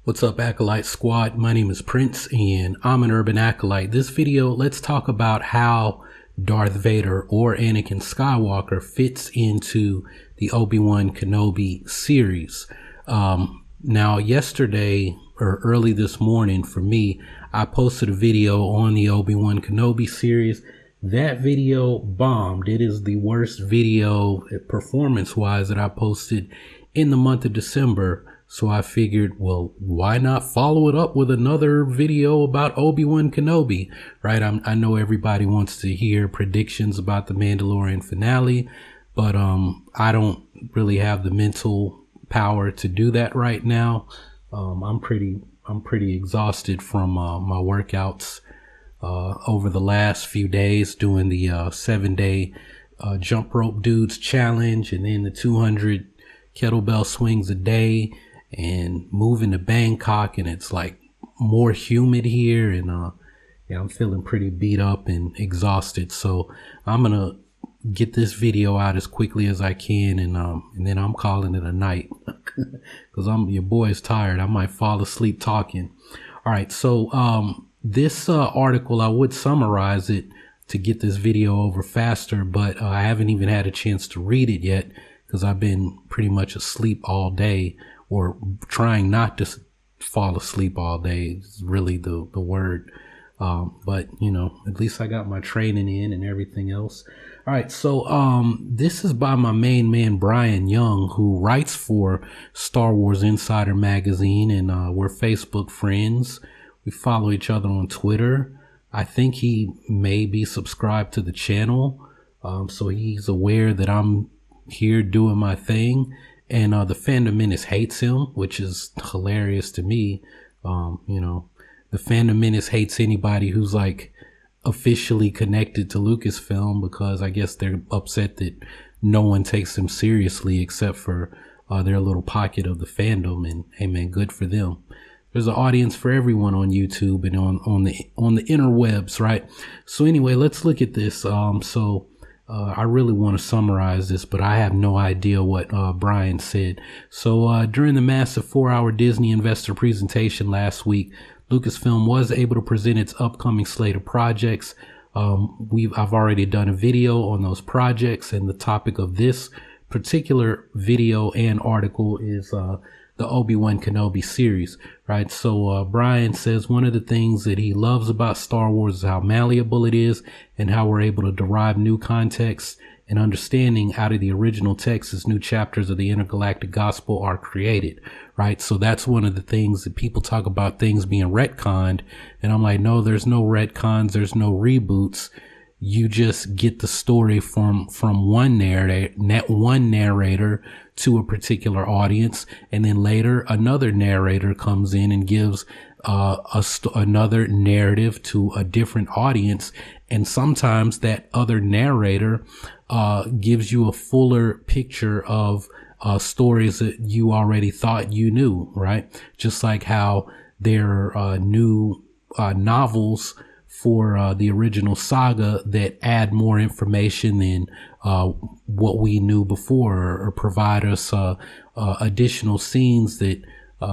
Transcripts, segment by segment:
What's up, Acolyte Squad? My name is Prince and I'm an urban acolyte. This video, let's talk about how Darth Vader or Anakin Skywalker fits into the Obi Wan Kenobi series. Now yesterday or early this morning for me, I posted a video on the Obi Wan Kenobi series. That video bombed. It is the worst video performance wise that I posted in the month of December. So I figured, well, why not follow it up with another video about Obi Wan Kenobi, right? I know everybody wants to hear predictions about the Mandalorian finale, but I don't really have the mental power to do that right now. I'm pretty exhausted from my workouts over the last few days, doing the 7-day jump rope dudes challenge, and then the 200 kettlebell swings a day, and moving to Bangkok, and it's like more humid here, and yeah, I'm feeling pretty beat up and exhausted. So I'm gonna get this video out as quickly as I can, and then I'm calling it a night because your boy's tired. I might fall asleep talking. All right, so this article, I would summarize it to get this video over faster, but I haven't even had a chance to read it yet because I've been pretty much asleep all day, or trying not to fall asleep all day is really the word. But you know, at least I got my training in and everything else. All right. So, this is by my main man, Brian Young, who writes for Star Wars Insider magazine, and, we're Facebook friends. We follow each other on Twitter. I think he may be subscribed to the channel. So he's aware that I'm here doing my thing. And the Fandom Menace hates him, which is hilarious to me. You know, the Fandom Menace hates anybody who's like officially connected to Lucasfilm, because I guess they're upset that no one takes them seriously except for their little pocket of the fandom. And hey man, good for them. There's an audience for everyone on YouTube and on the interwebs, right? So anyway, let's look at this. I really want to summarize this, but I have no idea what Brian said. So during the massive 4-hour Disney investor presentation last week, Lucasfilm was able to present its upcoming slate of projects. I've already done a video on those projects, and the topic of this particular video and article is the Obi Wan Kenobi series, right? So Brian says one of the things that he loves about Star Wars is how malleable it is, and how we're able to derive new context and understanding out of the original text as new chapters of the intergalactic gospel are created, right? So that's one of the things that people talk about, things being retconned, and I'm like, no, there's no retcons, there's no reboots. You just get the story from one narrator to a particular audience, and then later another narrator comes in and gives another narrative to a different audience, and sometimes that other narrator gives you a fuller picture of stories that you already thought you knew, right? Just like how there are new novels for the original saga that add more information than what we knew before, or provide us additional scenes that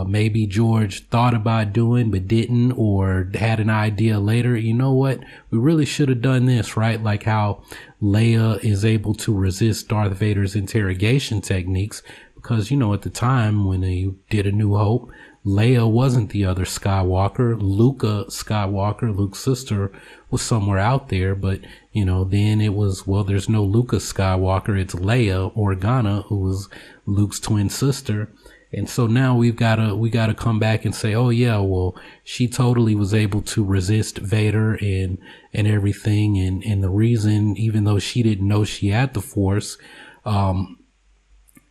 maybe George thought about doing but didn't, or had an idea later. You know what? We really should have done this, right? Like how Leia is able to resist Darth Vader's interrogation techniques, because, you know, at the time when they did A New Hope, Leia wasn't the other Skywalker. Luca Skywalker, Luke's sister, was somewhere out there. But, you know, then it was, well, there's no Luca Skywalker. It's Leia Organa, who was Luke's twin sister. And so now we gotta come back and say, oh yeah, well, she totally was able to resist Vader and everything. And the reason, even though she didn't know she had the Force,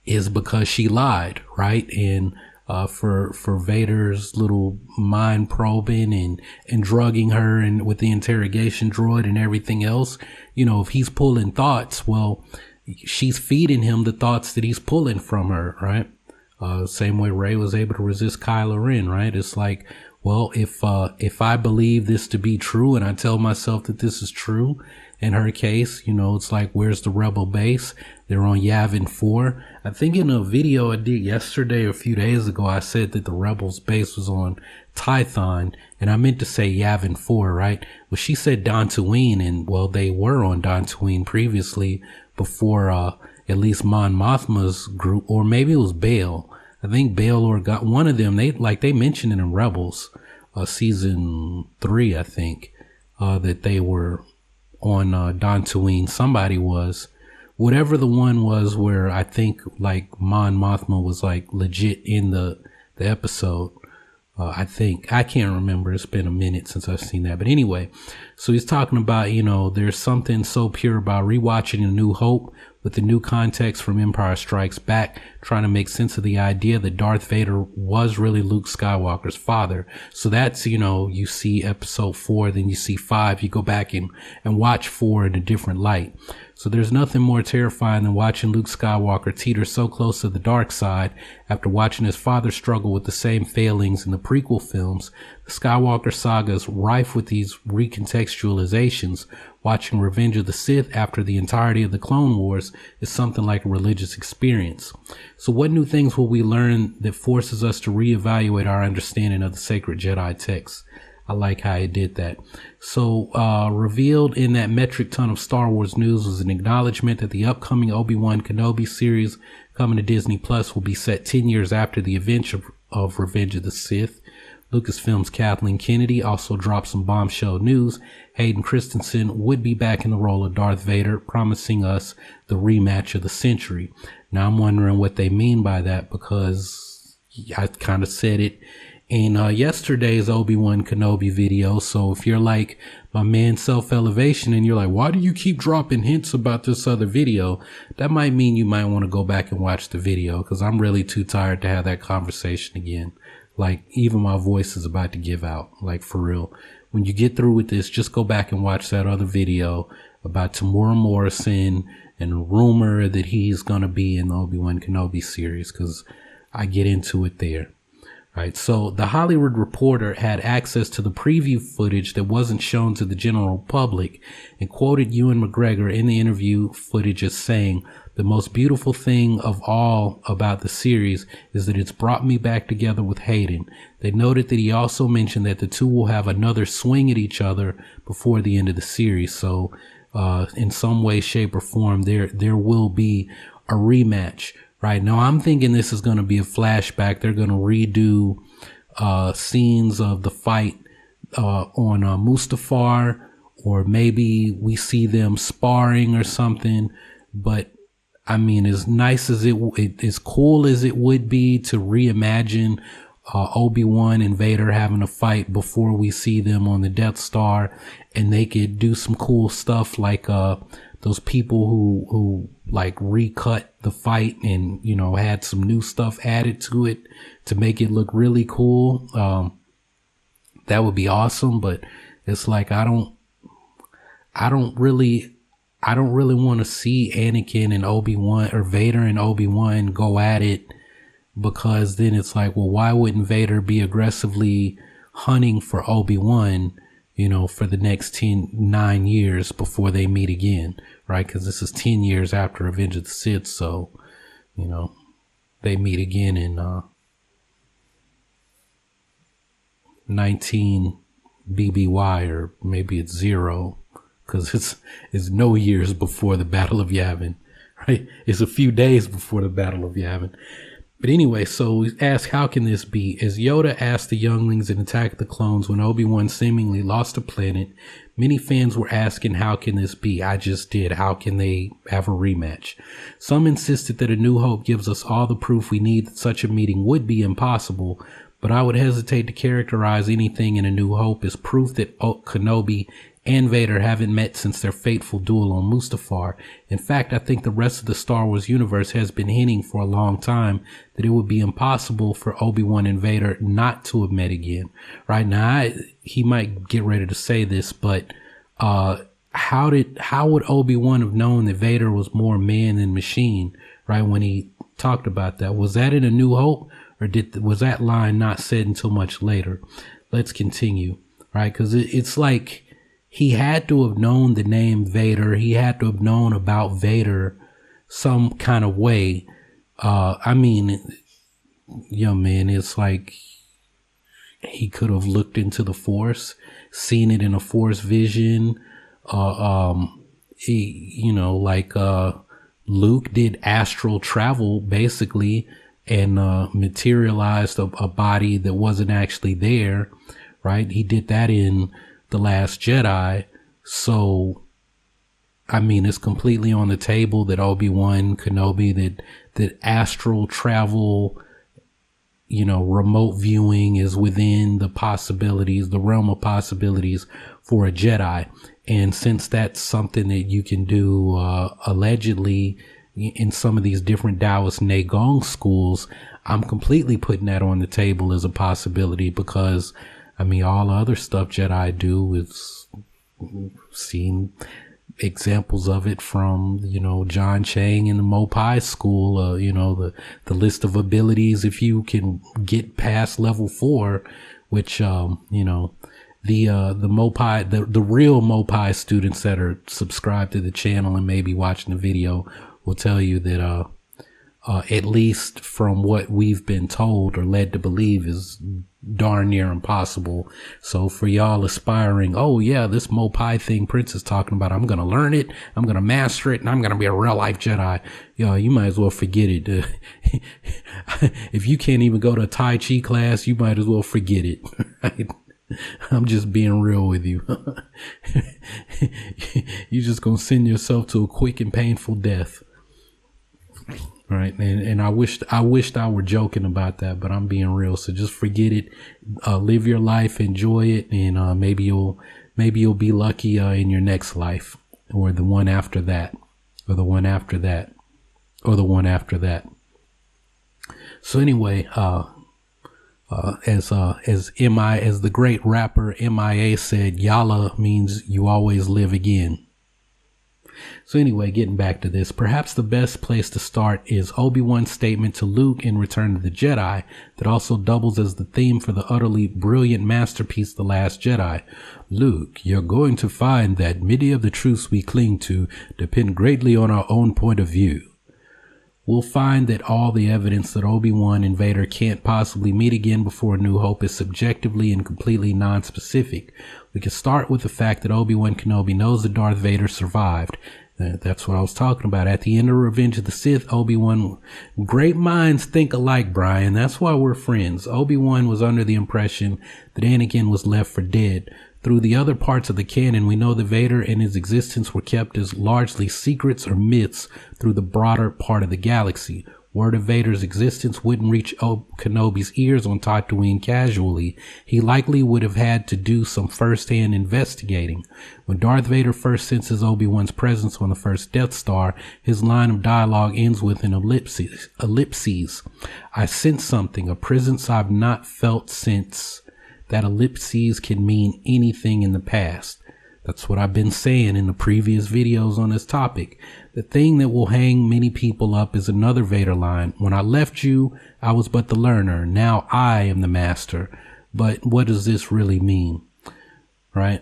is because she lied, right? And for Vader's little mind probing and drugging her, and with the interrogation droid and everything else, you know, if he's pulling thoughts, well, she's feeding him the thoughts that he's pulling from her, right? Same way Rey was able to resist Kylo Ren, right? It's like Well, if I believe this to be true and I tell myself that this is true, in her case, you know, it's like, where's the rebel base? They're on Yavin 4. I think in a video I did yesterday or a few days ago, I said that the rebels base was on Tython, and I meant to say Yavin 4, right? Well, she said Dantooine, and well, they were on Dantooine previously before, at least Mon Mothma's group, or maybe it was Bail. I think Bail or got one of them. They mentioned it in Rebels, season 3, I think, that they were on, Dantooine. Somebody was, whatever the one was where I think like Mon Mothma was like legit in the episode. I think, I can't remember. It's been a minute since I've seen that. But anyway, so he's talking about, you know, there's something so pure about rewatching A New Hope with the new context from Empire Strikes Back, trying to make sense of the idea that Darth Vader was really Luke Skywalker's father. So that's, you know, you see episode 4, then you see 5, you go back and watch 4 in a different light. So there's nothing more terrifying than watching Luke Skywalker teeter so close to the dark side after watching his father struggle with the same failings in the prequel films. The Skywalker saga is rife with these recontextualizations. Watching Revenge of the Sith after the entirety of the Clone Wars is something like a religious experience. So what new things will we learn that forces us to reevaluate our understanding of the sacred Jedi texts? I like how he did that. So, revealed in that metric ton of Star Wars news was an acknowledgement that the upcoming Obi Wan Kenobi series coming to Disney Plus will be set 10 years after the events of Revenge of the Sith. Lucasfilm's Kathleen Kennedy also dropped some bombshell news. Hayden Christensen would be back in the role of Darth Vader, promising us the rematch of the century. Now I'm wondering what they mean by that, because I kind of said it in yesterday's Obi Wan Kenobi video. So if you're like my man Self Elevation and you're like, why do you keep dropping hints about this other video? That might mean you might want to go back and watch the video, because I'm really too tired to have that conversation again. Like, even my voice is about to give out, like, for real. When you get through with this, just go back and watch that other video about Tamora Morrison and the rumor that he's going to be in the Obi Wan Kenobi series, because I get into it there. Right. So the Hollywood Reporter had access to the preview footage that wasn't shown to the general public and quoted Ewan McGregor in the interview footage as saying, "The most beautiful thing of all about the series is that it's brought me back together with Hayden." They noted that he also mentioned that the two will have another swing at each other before the end of the series. So, in some way, shape or form, there will be a rematch. Right now, I'm thinking this is going to be a flashback. They're going to redo scenes of the fight on Mustafar, or maybe we see them sparring or something. But I mean, as nice as as cool as it would be to reimagine Obi-Wan and Vader having a fight before we see them on the Death Star, and they could do some cool stuff like those people who like recut the fight and, you know, had some new stuff added to it to make it look really cool. That would be awesome. But it's like, I don't really want to see Anakin and Obi-Wan, or Vader and Obi-Wan, go at it, because then it's like, well, why wouldn't Vader be aggressively hunting for Obi-Wan, you know, for the next 9 years before they meet again, right? Because this is 10 years after Revenge of the Sith, so, you know, they meet again in 19 BBY, or maybe it's 0, because it's no years before the Battle of Yavin, right? It's a few days before the Battle of Yavin. But anyway, so we asked, how can this be? As Yoda asked the younglings in Attack of the Clones when Obi-Wan seemingly lost a planet, many fans were asking, how can this be? I just did. How can they have a rematch? Some insisted that A New Hope gives us all the proof we need that such a meeting would be impossible, but I would hesitate to characterize anything in A New Hope as proof that Kenobi and Vader haven't met since their fateful duel on Mustafar. In fact, I think the rest of the Star Wars universe has been hinting for a long time that it would be impossible for Obi-Wan and Vader not to have met again. Right now, he might get ready to say this, but how would Obi-Wan have known that Vader was more man than machine, right, when he talked about that? Was that in A New Hope, or was that line not said until much later? let's continue, right? Because it's like he had to have known the name Vader. He had to have known about Vader some kind of way. I mean, yeah, man, it's like he could have looked into the Force, seen it in a Force vision. Luke did astral travel basically, and materialized a body that wasn't actually there, right? He did that in The Last Jedi. So, I mean, it's completely on the table that Obi Wan Kenobi, that astral travel, remote viewing is within the possibilities, the realm of possibilities for a Jedi. And since that's something that you can do, allegedly in some of these different Taoist Neigong schools, I'm completely putting that on the table as a possibility, because I mean, all the other stuff Jedi do is seen examples of it from, John Chang in the Mopai school, the list of abilities, if you can get past level 4, which, the Mopai, the real Mopai students that are subscribed to the channel and maybe watching the video will tell you that, at least from what we've been told or led to believe, is darn near impossible. So for y'all aspiring, oh yeah, this Mopai thing Prince is talking about, I'm going to learn it, I'm going to master it, and I'm going to be a real life Jedi. You might as well forget it. If you can't even go to a Tai Chi class, you might as well forget it. Right? I'm just being real with you. You're just going to send yourself to a quick and painful death. Right. And I wished I were joking about that, but I'm being real. So just forget it. Live your life, enjoy it. And, maybe you'll be lucky, in your next life, or the one after that, or the one after that, or the one after that. So anyway, as the great rapper MIA said, Yalla means you always live again. So anyway, getting back to this, perhaps the best place to start is Obi-Wan's statement to Luke in Return of the Jedi that also doubles as the theme for the utterly brilliant masterpiece, The Last Jedi. Luke, you're going to find that many of the truths we cling to depend greatly on our own point of view. We'll find that all the evidence that Obi-Wan and Vader can't possibly meet again before A New Hope is subjectively and completely non-specific. We can start with the fact that Obi-Wan Kenobi knows that Darth Vader survived. That's what I was talking about. At the end of Revenge of the Sith, Obi-Wan, great minds think alike, Brian. That's why we're friends. Obi-Wan was under the impression that Anakin was left for dead. Through the other parts of the canon, we know that Vader and his existence were kept as largely secrets or myths through the broader part of the galaxy. Word of Vader's existence wouldn't reach Kenobi's ears on Tatooine casually. He likely would have had to do some first-hand investigating. When Darth Vader first senses Obi-Wan's presence on the first Death Star, his line of dialogue ends with an ellipses. I sense something, a presence I've not felt since. That ellipses can mean anything in the past. That's what I've been saying in the previous videos on this topic. The thing that will hang many people up is another Vader line. When I left you, I was but the learner. Now I am the master. But what does this really mean? Right?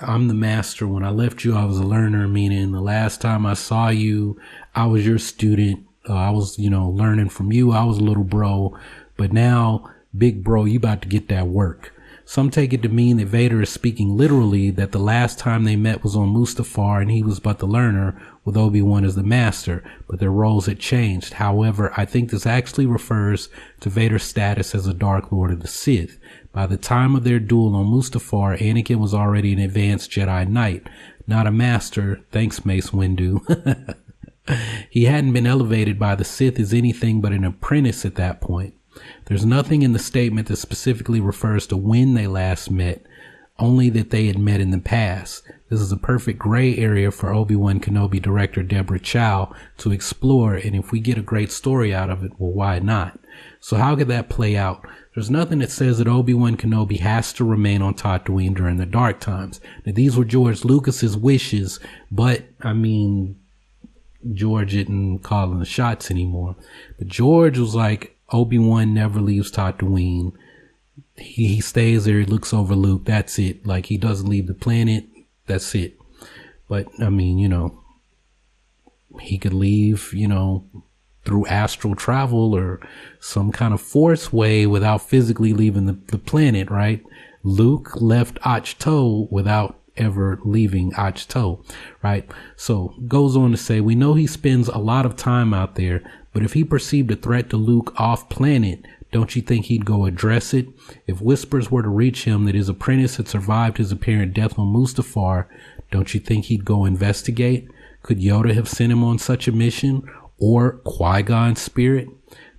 I'm the master. When I left you, I was a learner, meaning the last time I saw you, I was your student. I was, learning from you. I was a little bro. But now, big bro, you about to get that work. Some take it to mean that Vader is speaking literally, that the last time they met was on Mustafar and he was but the learner, with Obi-Wan as the master, but their roles had changed. However, I think this actually refers to Vader's status as a Dark Lord of the Sith. By the time of their duel on Mustafar, Anakin was already an advanced Jedi Knight, not a master, thanks Mace Windu. He hadn't been elevated by the Sith as anything but an apprentice at that point. There's nothing in the statement that specifically refers to when they last met, only that they had met in the past. This is a perfect gray area for Obi-Wan Kenobi director Deborah Chow to explore, and if we get a great story out of it, well, why not? So how could that play out? There's nothing that says that Obi-Wan Kenobi has to remain on Tatooine during the dark times. Now, these were George Lucas's wishes, but, George isn't calling the shots anymore. But George was like, Obi-Wan never leaves Tatooine. He stays there, he looks over Luke, that's it. Like, he doesn't leave the planet, that's it. But I mean, he could leave, through astral travel or some kind of force way without physically leaving the planet, right? Luke left Ahch-To without ever leaving Ahch-To, right? So goes on to say, we know he spends a lot of time out there, but if he perceived a threat to Luke off planet, don't you think he'd go address it? If whispers were to reach him that his apprentice had survived his apparent death on Mustafar, don't you think he'd go investigate? Could Yoda have sent him on such a mission? Or Qui-Gon's spirit?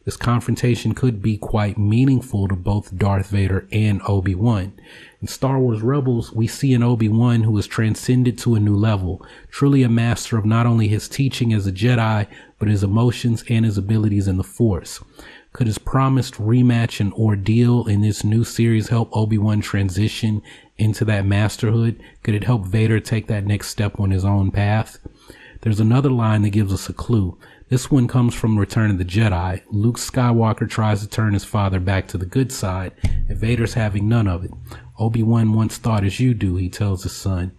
This confrontation could be quite meaningful to both Darth Vader and Obi-Wan. In Star Wars Rebels, we see an Obi-Wan who has transcended to a new level, truly a master of not only his teaching as a Jedi, but his emotions and his abilities in the Force. Could his promised rematch and ordeal in this new series help Obi-Wan transition into that masterhood? Could it help Vader take that next step on his own path? There's another line that gives us a clue. This one comes from Return of the Jedi. Luke Skywalker tries to turn his father back to the good side, and Vader's having none of it. Obi-Wan once thought as you do, he tells his son.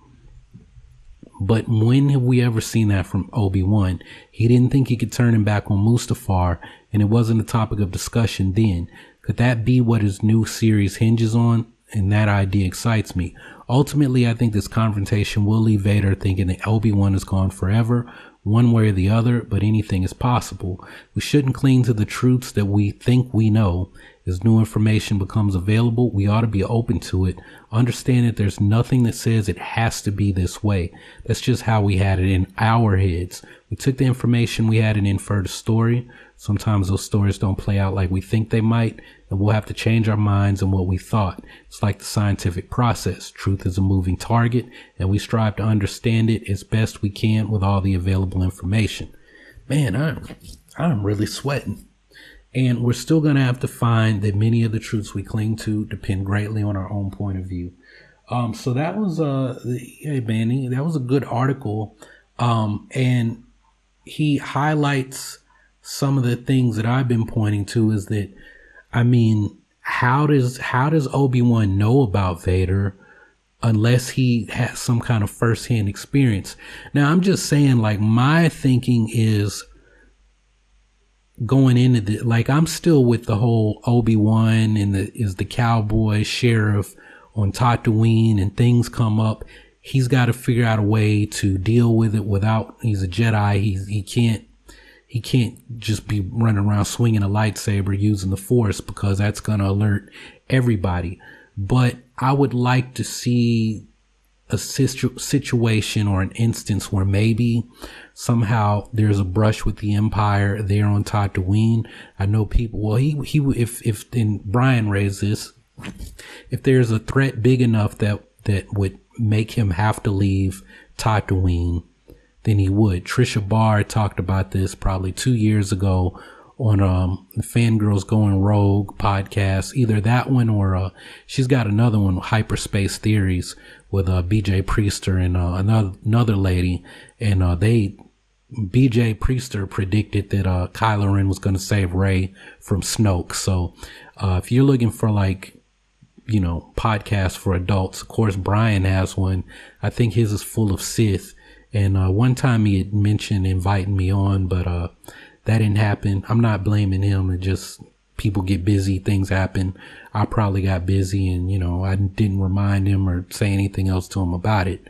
But when have we ever seen that from Obi-Wan? He didn't think he could turn him back on Mustafar, and it wasn't a topic of discussion then. Could that be what his new series hinges on? And that idea excites me. Ultimately, I think this confrontation will leave Vader thinking that Obi-Wan is gone forever, one way or the other, but anything is possible. We shouldn't cling to the truths that we think we know. As new information becomes available, we ought to be open to it. Understand that there's nothing that says it has to be this way. That's just how we had it in our heads. We took the information we had and inferred a story. Sometimes those stories don't play out like we think they might, and we'll have to change our minds on what we thought. It's like the scientific process. Truth is a moving target, and we strive to understand it as best we can with all the available information. Man, I'm really sweating. And we're still going to have to find that many of the truths we cling to depend greatly on our own point of view. So that was hey man, that was a good article. And he highlights some of the things that I've been pointing to is that, I mean, how does Obi-Wan know about Vader unless he has some kind of firsthand experience? Now, I'm just saying, like, my thinking is going into the, like, I'm still with the whole Obi-Wan and is the cowboy sheriff on Tatooine, and things come up. He's got to figure out a way to deal with it without, he's a Jedi. He can't just be running around swinging a lightsaber using the Force, because that's going to alert everybody. But I would like to see a situation or an instance where maybe somehow there's a brush with the Empire there on Tatooine. I know people, well, if and Brian raised this, if there's a threat big enough that would make him have to leave Tatooine, then he would. Trisha Barr talked about this probably 2 years ago on the Fangirls Going Rogue podcast. Either that one or she's got another one, Hyperspace Theories, with BJ Priester and another lady. And BJ Priester predicted that Kylo Ren was going to save Rey from Snoke. So if you're looking for, like, podcasts for adults, of course Brian has one. I think his is full of Sith. And one time he had mentioned inviting me on, but that didn't happen. I'm not blaming him. It just, people get busy, things happen. I probably got busy, and I didn't remind him or say anything else to him about it.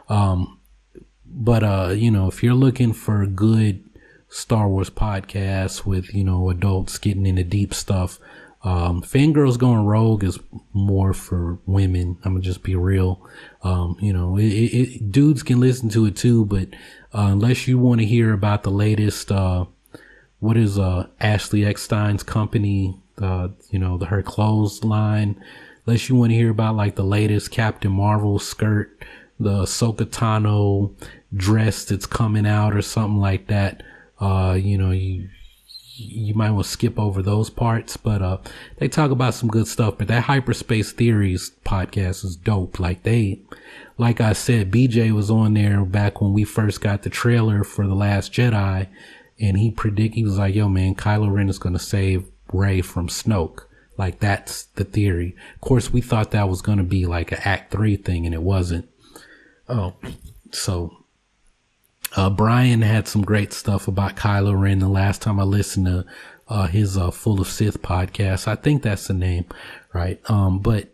But if you're looking for a good Star Wars podcast with adults getting into deep stuff, Fangirls Going Rogue is more for women. I'm gonna just be real. Dudes can listen to it too, but unless you want to hear about the latest, what is Ashley Eckstein's company, her clothes line, unless you want to hear about like the latest Captain Marvel skirt, the Ahsoka Tano dress that's coming out or something like that, you might want to skip over those parts, but they talk about some good stuff. But that Hyperspace Theories podcast is dope. Like I said, BJ was on there back when we first got the trailer for The Last Jedi, and he was like, yo man, Kylo Ren is going to save Rey from Snoke. Like, that's the theory. Of course, we thought that was going to be like an Act 3 thing, and it wasn't. Oh, so Brian had some great stuff about Kylo Ren the last time I listened to his Full of Sith podcast. I think that's the name, right? But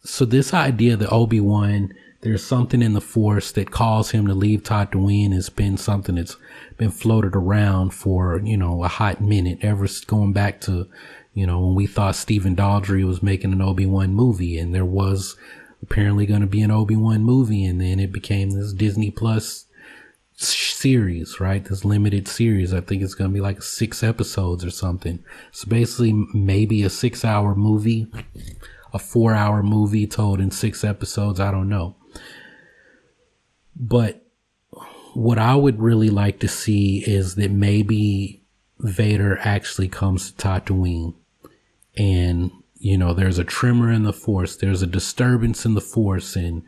so this idea that Obi-Wan, there's something in the Force that calls him to leave Tatooine has been something that's been floated around for, a hot minute, ever going back to, when we thought Stephen Daldry was making an Obi-Wan movie, and there was apparently going to be an Obi-Wan movie, and then it became this Disney Plus series, right? This limited series. I think it's going to be like 6 episodes or something. So basically maybe a 6-hour movie, a 4-hour movie told in 6 episodes. I don't know. But what I would really like to see is that maybe Vader actually comes to Tatooine, and there's a tremor in the Force, there's a disturbance in the Force, and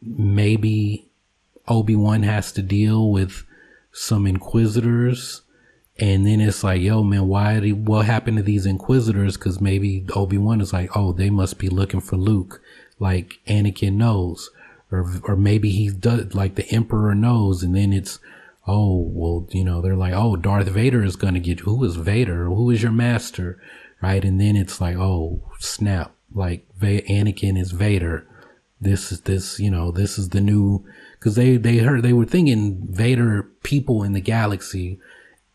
maybe Obi-Wan has to deal with some Inquisitors, and then it's like, yo man, what happened to these Inquisitors? Because maybe Obi-Wan is like, oh, they must be looking for Luke, like Anakin knows. Or maybe he does, like the Emperor knows, and then it's, oh, well, they're like, oh, Darth Vader is going to get, who is Vader? Who is your master? Right? And then it's like, oh, snap, like Anakin is Vader. This is the new, because they were thinking Vader, people in the galaxy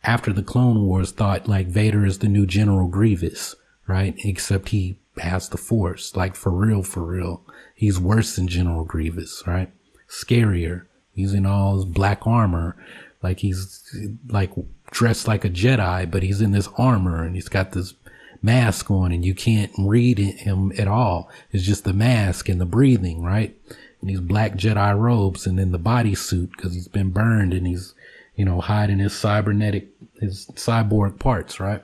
after the Clone Wars thought like Vader is the new General Grievous, right? Except he has the Force, like for real. He's worse than General Grievous, right? Scarier. He's in all his black armor. Like he's like dressed like a Jedi, but he's in this armor and he's got this mask on and you can't read him at all. It's just the mask and the breathing, right? And these black Jedi robes and then the bodysuit because he's been burned and he's, hiding his cyborg parts, right?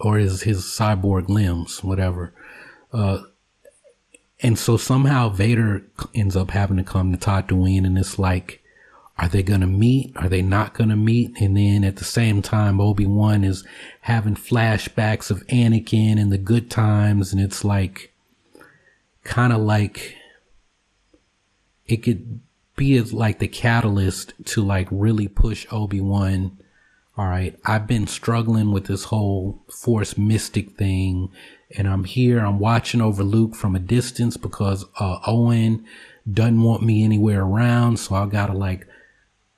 Or his cyborg limbs, whatever. And so somehow Vader ends up having to come to Tatooine, and it's like, are they going to meet? Are they not going to meet? And then at the same time, Obi-Wan is having flashbacks of Anakin and the good times. And it's like, kind of like, it could be as like the catalyst to like really push Obi-Wan. All right, I've been struggling with this whole Force mystic thing, and I'm watching over Luke from a distance because Owen doesn't want me anywhere around, so I gotta like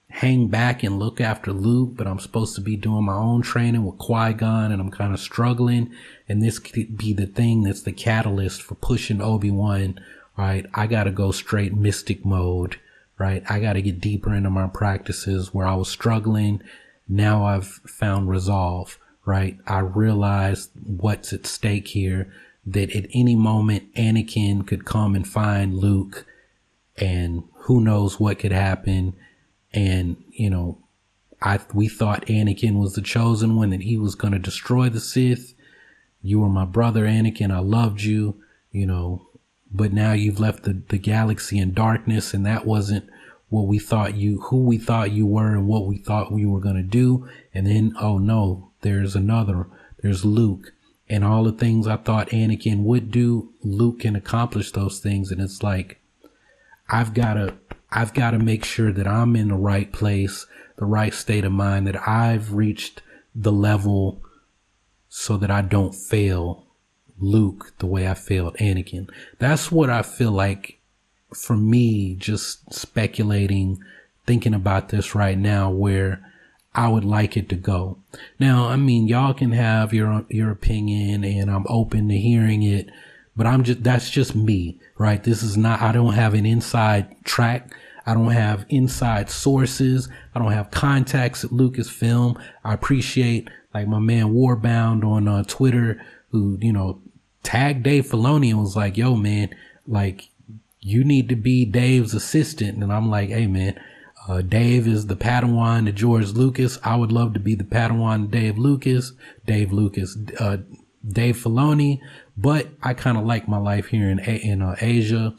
hang back and look after Luke, but I'm supposed to be doing my own training with Qui-Gon, and I'm kind of struggling, and this could be the thing that's the catalyst for pushing Obi-Wan. All right, I gotta go straight mystic mode, right? I gotta get deeper into my practices where I was struggling. Now I've found resolve, right? I realized what's at stake here, that at any moment Anakin could come and find Luke, and who knows what could happen. And, we thought Anakin was the chosen one, that he was going to destroy the Sith. You were my brother, Anakin. I loved you, but now you've left the galaxy in darkness, and that wasn't who we thought you were and what we thought we were going to do. And then, oh no, there's Luke, and all the things I thought Anakin would do, Luke can accomplish those things. And it's like, I've got to make sure that I'm in the right place, the right state of mind, that I've reached the level so that I don't fail Luke the way I failed Anakin. That's what I feel like. For me, just speculating, thinking about this right now, where I would like it to go. Now, I mean, y'all can have your opinion, and I'm open to hearing it, but that's just me, right? This is not, I don't have an inside track. I don't have inside sources. I don't have contacts at Lucasfilm. I appreciate like my man Warbound on Twitter, who, tagged Dave Filoni and was like, yo man, like, you need to be Dave's assistant. And I'm like, hey man, Dave is the Padawan to George Lucas. I would love to be the Padawan to Dave Filoni, but I kind of like my life here in Asia.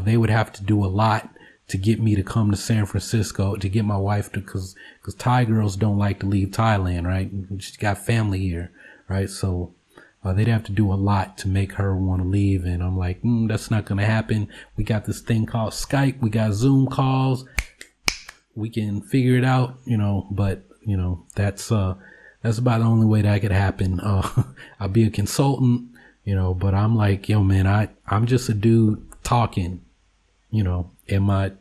They would have to do a lot to get me to come to San Francisco, to get my wife to, cause Thai girls don't like to leave Thailand, right? She's got family here, right? So they'd have to do a lot to make her want to leave. And I'm like, that's not going to happen. We got this thing called Skype. We got Zoom calls. We can figure it out, but that's about the only way that could happen. I'll be a consultant, but I'm like, yo, man, I'm just a dude talking, in my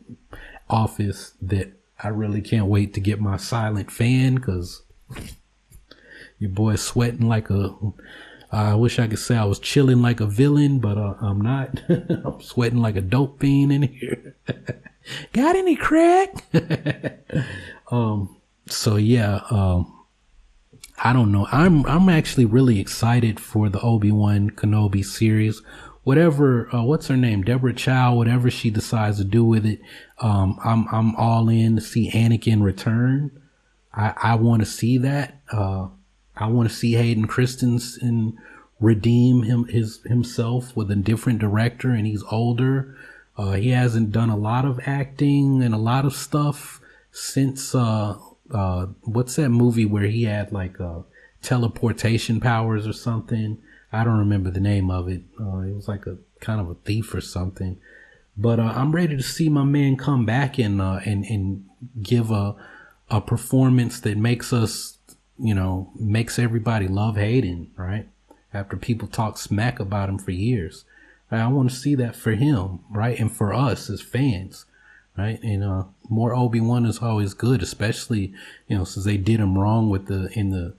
office that I really can't wait to get my silent fan, because your boy's sweating like I wish I could say I was chilling like a villain, but I'm not. I'm sweating like a dope fiend in here. Got any crack? So yeah, I don't know. I'm actually really excited for the Obi Wan Kenobi series. Whatever, what's her name? Deborah Chow, whatever she decides to do with it. I'm all in to see Anakin return. I want to see that. I want to see Hayden Christensen redeem himself with a different director, and he's older. He hasn't done a lot of acting and a lot of stuff since, what's that movie where he had like, teleportation powers or something? I don't remember the name of it. It was like a kind of a thief or something. But I'm ready to see my man come back and give a performance that makes us, makes everybody love Hayden, right? After people talk smack about him for years. I want to see that for him, right? And for us as fans, right? And more Obi-Wan is always good, especially, since they did him wrong with in the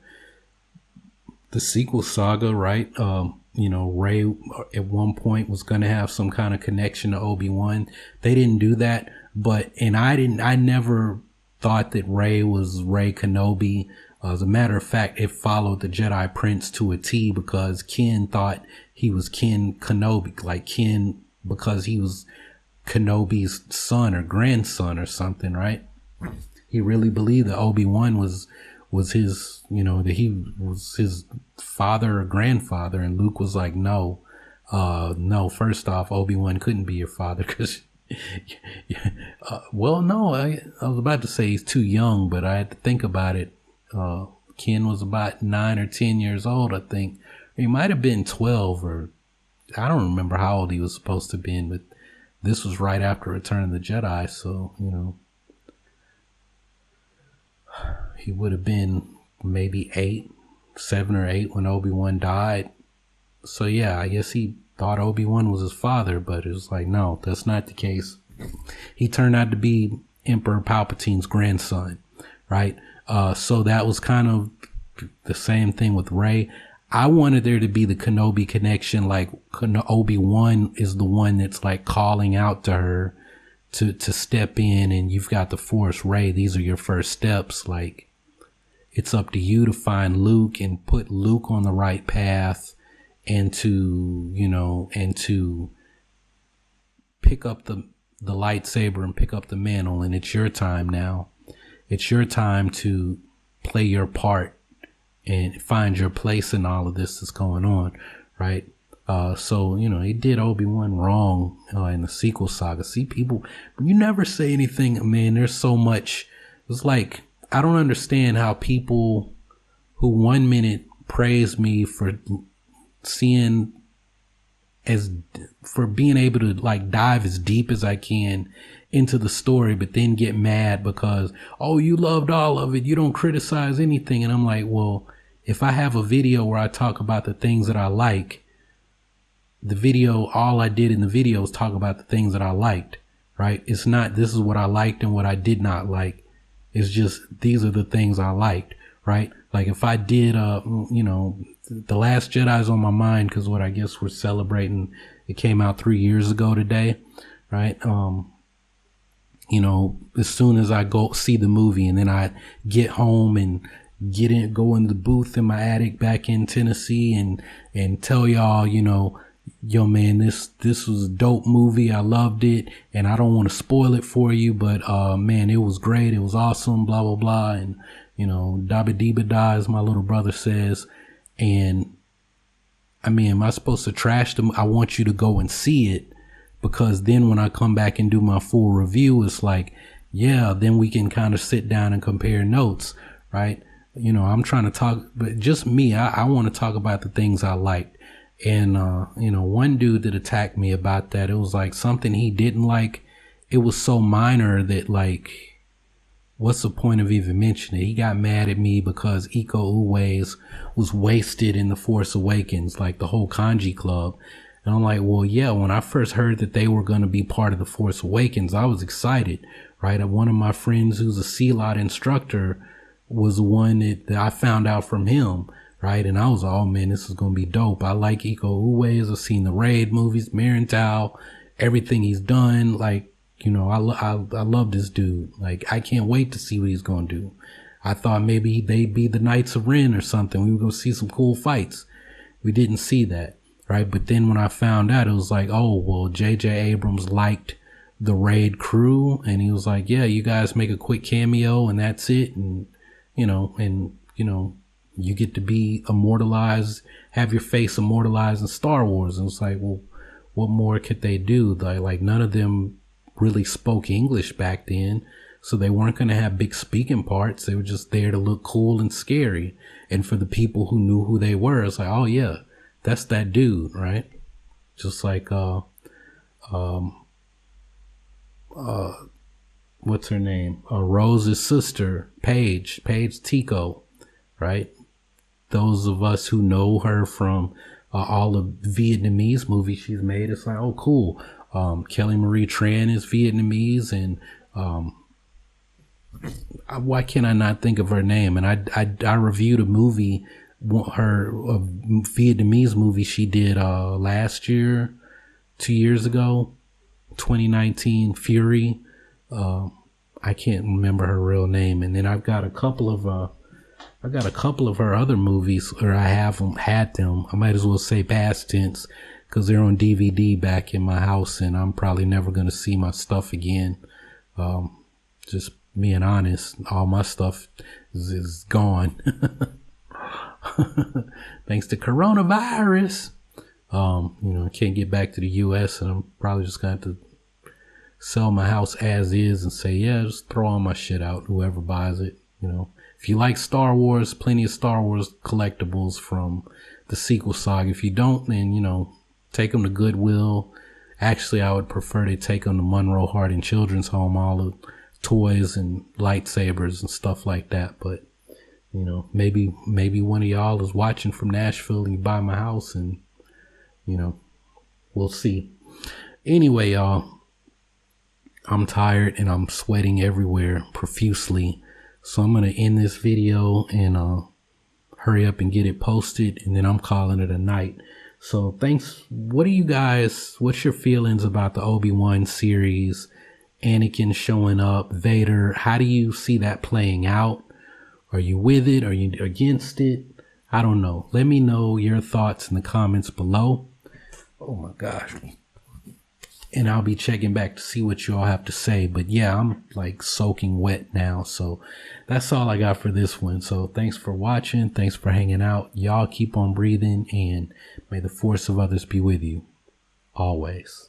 sequel saga, right? Rey at one point was going to have some kind of connection to Obi-Wan. They didn't do that, I never thought that Rey was Rey Kenobi. As a matter of fact, it followed the Jedi Prince to a T, because Ken thought he was Ken Kenobi, like Ken, because he was Kenobi's son or grandson or something, right? He really believed that Obi-Wan was his, that he was his father or grandfather. And Luke was like, no, first off, Obi-Wan couldn't be your father, because, well, no, I was about to say he's too young, but I had to think about it. Ken was about 9 or 10 years old, I think. He might have been 12, or I don't remember how old he was supposed to be, but this was right after Return of the Jedi. So, he would have been maybe 7 or 8 when Obi-Wan died. So yeah, I guess he thought Obi-Wan was his father, but it was like, no, that's not the case. He turned out to be Emperor Palpatine's grandson, right? So that was kind of the same thing with Rey. I wanted there to be the Kenobi connection, like Obi-Wan is the one that's like calling out to her to step in, and you've got the Force. Rey, these are your first steps. Like, it's up to you to find Luke and put Luke on the right path, and to, and to pick up the lightsaber and pick up the mantle. And it's your time now. It's your time to play your part and find your place in all of this that's going on, right? So, he did Obi-Wan wrong in the sequel saga. See, people, you never say anything, man. There's so much. It's like, I don't understand how people who 1 minute praise me for being able to like dive as deep as I can into the story, but then get mad because, oh, you loved all of it, you don't criticize anything. And I'm like, well, if I have a video where I talk about the things that I like, the video, all I did in the video is talk about the things that I liked, right? It's not, this is what I liked and what I did not like. It's just, these are the things I liked, right? Like if I did, The Last Jedi is on my mind because what I guess we're celebrating, it came out 3 years ago today, right? As soon as I go see the movie and then I get home and go in the booth in my attic back in Tennessee and tell y'all, yo, man, this was a dope movie. I loved it, and I don't want to spoil it for you, but man, it was great. It was awesome, blah, blah, blah. And, dabba dee da, as my little brother says. And I mean, am I supposed to trash them? I want you to go and see it because then when I come back and do my full review, it's like, yeah, then we can kind of sit down and compare notes, right? You know, I'm trying to talk, but just me, I want to talk about the things I liked. And, you know, one dude that attacked me about that, it was like something he didn't like. It was so minor that, like, what's the point of even mentioning it? He got mad at me because ACOLYTES was wasted in The Force Awakens, like the whole kanji club. And I'm like, well, yeah, when I first heard that they were going to be part of The Force Awakens, I was excited, right? One of my friends who's a CLOT instructor was the one that I found out from him, right? And I was like, oh man, this is going to be dope. I like ACOLYTES. I've seen the Raid movies, Marintal, everything he's done. Like, you know, I love this dude. Like, I can't wait to see what he's going to do. I thought maybe they'd be the Knights of Ren or something. We were going to see some cool fights. We didn't see that, right? But then when I found out, it was like, oh, well, J.J. Abrams liked the Raid crew. And he was like, yeah, you guys make a quick cameo and that's it. And, you know, you get to be immortalized, have your face immortalized in Star Wars. And it's like, well, what more could they do? Like none of them really spoke English back then, so they weren't going to have big speaking parts. They were just there to look cool and scary. And for the people who knew who they were, it's like, oh yeah, that's that dude, right? Just like what's her name? Rose's sister, Paige Tico, right? Those of us who know her from all the Vietnamese movies she's made, it's like, oh cool. Kelly Marie Tran is Vietnamese, and why can I not think of her name? And I reviewed a movie, a Vietnamese movie she did last year, 2 years ago, 2019, Fury. I can't remember her real name. And then I've got a couple of her other movies, or I had them. I might as well say past tense, because they're on DVD back in my house, and I'm probably never going to see my stuff again. Just being honest, all my stuff is gone. Thanks to coronavirus. You know, I can't get back to the US, and I'm probably just going to have to sell my house as is and say, yeah, just throw all my shit out, whoever buys it. You know, if you like Star Wars, plenty of Star Wars collectibles from the sequel saga. If you don't, then, you know, take them to Goodwill. Actually, I would prefer they take them to Monroe Harding Children's Home, all the toys and lightsabers and stuff like that. But, you know, maybe one of y'all is watching from Nashville and you buy my house, and, you know, we'll see. Anyway, y'all, I'm tired and I'm sweating everywhere profusely. So I'm going to end this video and hurry up and get it posted, and then I'm calling it a night. So thanks. What's your feelings about the Obi Wan series? Anakin showing up, Vader. How do you see that playing out? Are you with it? Are you against it? I don't know. Let me know your thoughts in the comments below. Oh my gosh. And I'll be checking back to see what you all have to say. But yeah, I'm like soaking wet now. So that's all I got for this one. So thanks for watching. Thanks for hanging out. Y'all keep on breathing, and may the force of others be with you always.